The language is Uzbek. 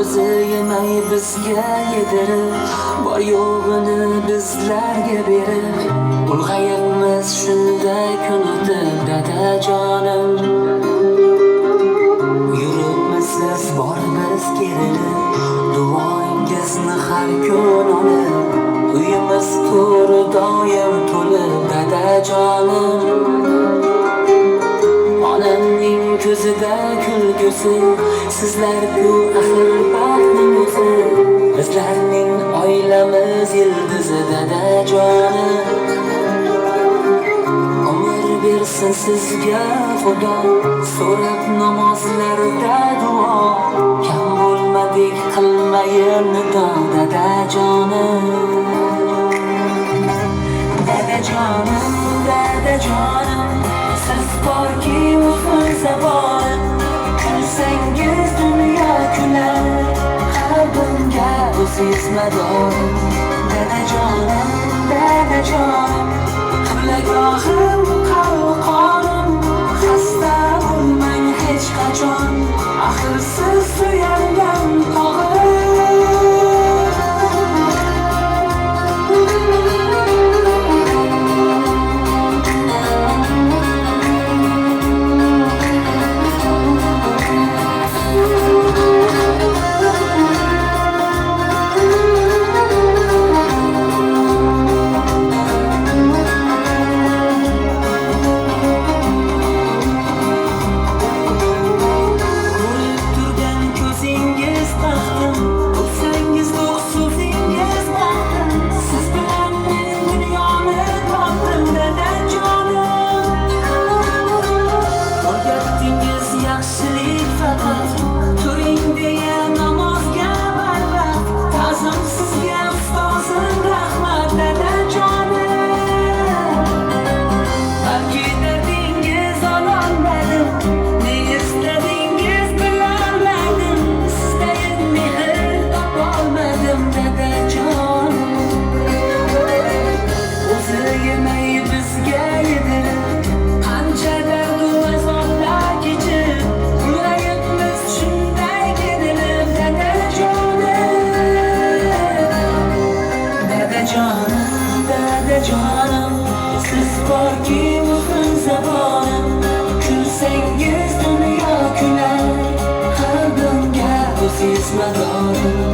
o'zi yemay bizga yedirib, bor yo'g'ini bizlarga berib, ulg'ayibmiz shunday kun o'tib dadajonim. Yuribmiz siz bor biz kerilib, duoingizni har kun olib, uyimiz to'ri doim to'lib dadajonim. Onamning ko'zida kulgusi, sizlar-ku axir baxtning o'zi, bizlarning oilamiz yildizi dadajonim. Umr bersin sizga Xudo, so'rab namozlarda duo, kam bo'lmadik qilmayin nido dadajonim. Dadajonim, dadajonim, siz borki uzun zabonim, kulsangiz dunyo kular, qalbimga o'ziz madorim. Dadajonim, dadajonim, qiblagohim, qalqonim, xasta bo'lmang hech qachon, axir siz suyangan tog'im. Dadajonim, siz borki uzun zabonim, kulsangiz dunyo kular, qalbimga o'ziz madorim.